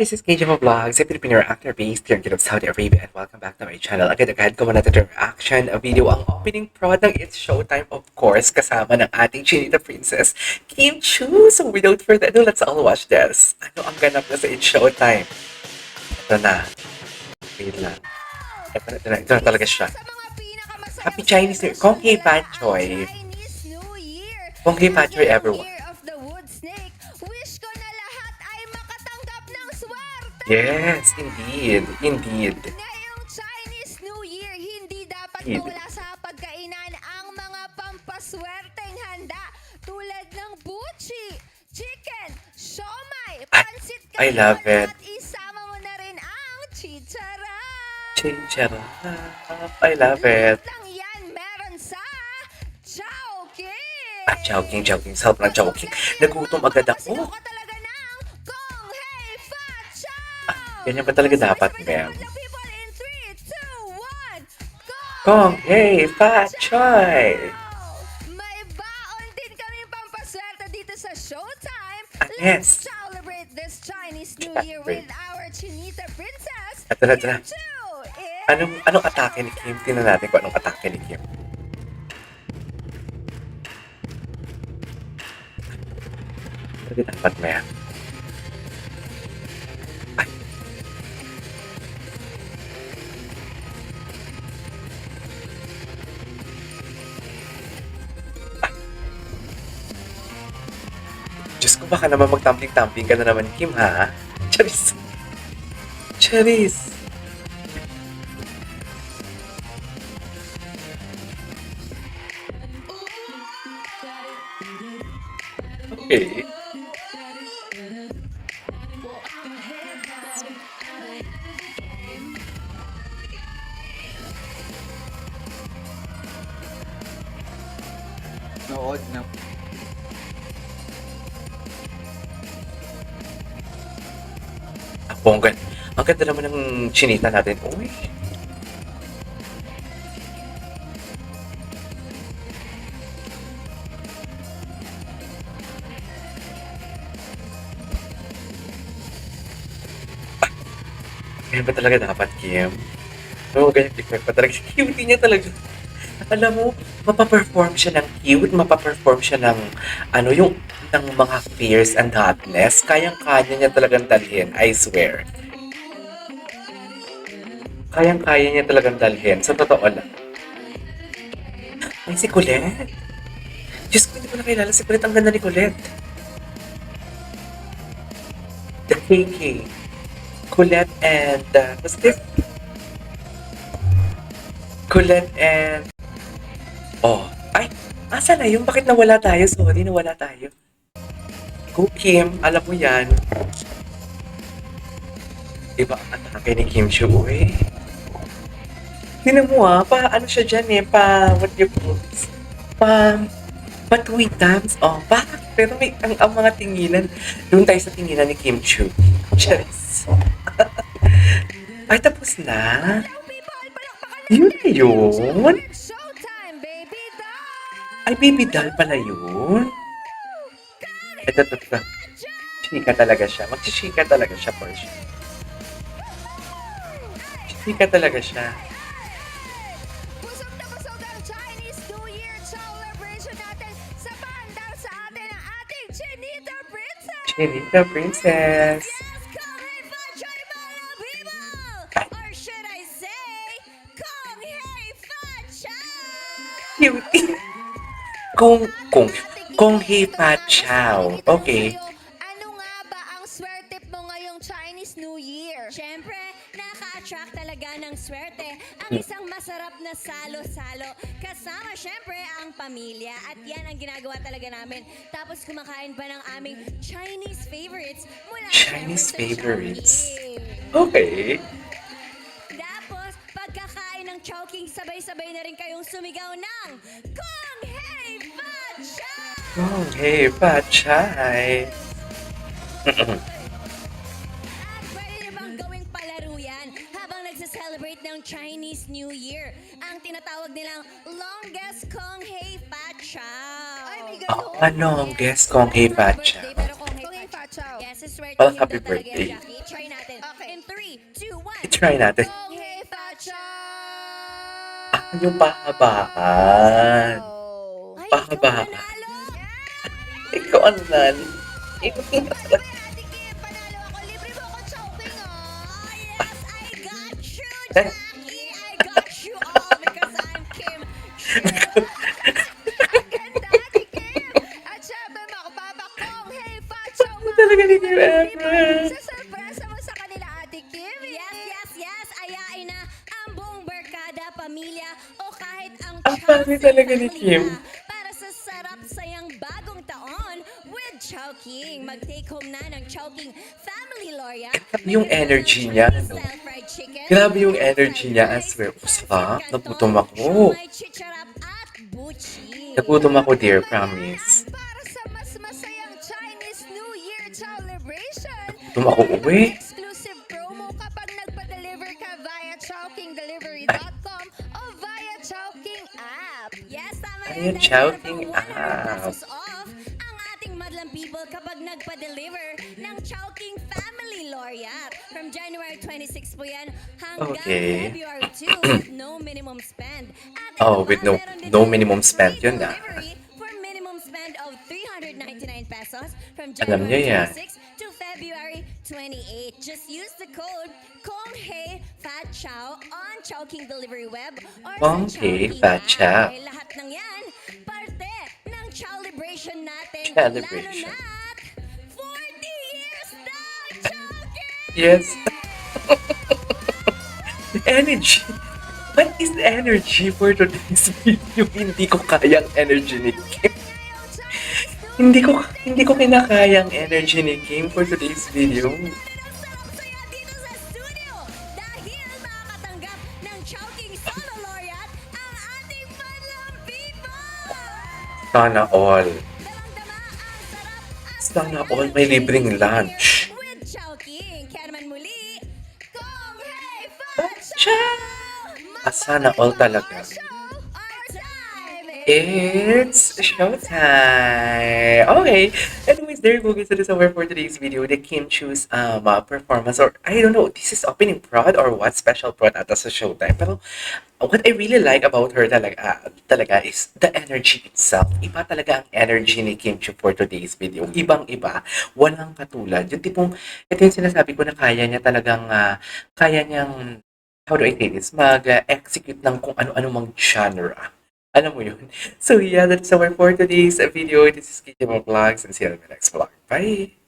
this is KJ Vlogs, a Filipino actor based here in Saudi Arabia, and welcome back to my channel. Agad-agad ko muna ito reaction video. Ang opening product, it's showtime of course, kasama ng ating Chinita Princess, Kim Chu. So without further ado, let's all watch this. Ano ang ganap na sa It's Showtime? Ito na. Wait lang. Ito na talaga siya. Happy Chinese New Year. Kong Hei Fan Choi. Kong Hei Fan Choi everyone. Yes, indeed. Indeed. Ngayong Chinese New Year, hindi dapat mawala sa pagkainan ang mga pampaswerteng handa tulad ng buchi, chicken, siomai, pansit I love it. at isama mo na rin ang chicharon. Chicharon. I love it. Lang yan meron sa Chowking. Chowking. Sarap ng Chowking. Nagutom agad Pasigaw ako. ka talaga ng Kong Hei Fat Chow. Ganyan ba talaga dapat, ma'am? The people in 3, 2, 1, Kong Hei Fat Choi. May baon din kaming pampaswerte dito sa Showtime. Yes. Let's celebrate this Chinese New Year with our Chinita Princess. Ito na. Kim Chu. Anong atake ni Kim? Tingnan natin kung anong atake ni Kim. Talaga dapat, ma'am. Ay. Diyos ko, baka naman magtamping-tamping ka na naman, Kim, ha? Charis! Okay. Nood na. Bonggan. Ang ganda naman ng chinita natin. Uy. Ganyan ba talaga dapat, Kim? Oo, ganyan pa talaga. Cutie niya talaga. Alam mo, mapaperform siya ng cute, mapaperform siya ng, yung ng mga fierce and hotness. Kayang-kaya niya talagang dalhin, I swear. Kayang-kaya niya talagang dalhin. Sa totoo lang. Ay, si Colette. Diyos ko, hindi ko nakilala si Colette. Ang ganda ni Colette. The KK. Colette and, what's this? Colette and, asa na yun? Bakit nawala tayo? Sorry, nawala tayo. Go, Kim. Alam mo yan. Diba ang atake ni Kim Chu, eh? Tinan mo ano siya dyan eh, what you call this? Tweetams. Pero may, ang mga tinginan, doon tayo sa tinginan ni Kim Chu. Charis. Ay, tapos na? Yun na yun? Showtime, baby doll. Ay, baby doll pala yun? Ito. Chika talaga siya. Magchika talaga siya for sure. Chika talaga siya. Busog na busog ang Chinese New Year celebration natin sa paandar sa atin ang ating Chinita Princess. Chinita Princess. Yes, Kong Hei Fat Choy, mga people! Or should I say, Kong Hei Fat Choy! Cutie. Kong Hei Fat Chow. Okay. Ano nga ba ang swerte mo ngayong Chinese New Year? Siyempre, nakaka-attract talaga ng swerte ang isang masarap na salo-salo. Kasama siyempre ang pamilya at yan ang ginagawa talaga namin. Tapos kumakain pa ng aming Chinese favorites mula Chinese syempre sa favorites. Chowking. Okay. Tapos, pagkakain ng Chowking, sabay-sabay na rin kayong sumigaw ng Kong Hei Fat Choy! Kong Hei Fat Choy. At pwede na bang gawing palaro yan habang nagsa-celebrate ng Chinese New Year? Ang tinatawag nilang longest Kong Hei Fat Chow. Ay, may Longest Kong Hei Fat Chow. Pero Kong Hei Fat Chow. Yes, swerte Well, him happy daw talaga birthday. yan, Jackie. Try natin. Okay. In 3, 2, 1. I-try natin. Kong Hei Fa Chow! Ah, yung pahabaan. Ay, Pahabaan. ikaw nanalo! Ikaw ang nan. Ano ba yan, Ate Kim? Panalo ako. Libre mo ako shopping, Oh, oh. yes, I got you, Jackie! I got you all because I'm Kim Chiu. Ang ganda, Ate Kim. At syempre, makapapa Kong Hei Fa Chow. Talaga ni Kim Efren. Sa sorpresa mo sa kanila, Ate Kim. Yes, yes, yes! Ayain na ang buong barkada, pamilya, o kahit ang Ang Chowking pangit talaga ni family Kim. na para sa sarap sayang bagong taon with Chowking. Mag-take home na ng Chowking Family Laureate. Grabe yung energy niya, no? Grabe yung energy niya, I swear. Sarap. Nagutom ako. Nagutom ako, dear, promise. Para sa mas masayang Chinese New Year celebration, Nagutom ako uwi. exclusive promo kapag nagpa-deliver ka via chowkingdelivery.com o via Chowking app. Yes, tama Ayan, yan. Dahil Chowking meron pang 100 app. pesos off ang ating madlang people kapag nagpa-deliver ng Chowking Family Laureate. From January 26 po yan hanggang Okay. February 2 with no minimum spend. At Oh, ito with pa, no- meron din no tayong minimum spend. free Yun na. delivery for minimum spend of 399 pesos from Alam niyo January yan. 26 to February 28. Just use the code Konghei Fat Chow on Chowking Delivery Web or Konghei sa Chowking Fat app. Chow. Dahil lahat ng yan, parte ng celebration natin. Celebration. Lalo na't 40 years na Chowking! Yes. Energy. What is energy for today's video? Hindi ko kayang energy ni Kim. Hindi ko kinakayang energy ni Kim for today's video. Sarap saya dito sa studio dahil makakatanggap ng Chowking Solo Laureate ang ating madlang people! Sana all. Dalang-dama ang sarap at Sana saya all ng may libreng Chinese New lunch. Year with Chowking. Kaya naman muli, Kong Hei Fa Chow! Sana all talaga. Our time It's showtime! Okay. Anyways, there you go guys. So this is our for today's video. The Kim Chiu's performance, or I don't know, this is opening prod or what special prod ata sa showtime. Pero what I really like about her talaga is the energy itself. Iba talaga ang energy ni Kim Chiu for today's video. Ibang-iba. Walang katulad. Yung tipong, ito yung sinasabi ko na kaya niya talagang, kaya niyang, how do I say this, mag-execute ng kung ano-ano mang genre. Alam mo yun? So yeah, that's our for today's video. This is Kitty Vlogs and see you on my next vlog. Bye!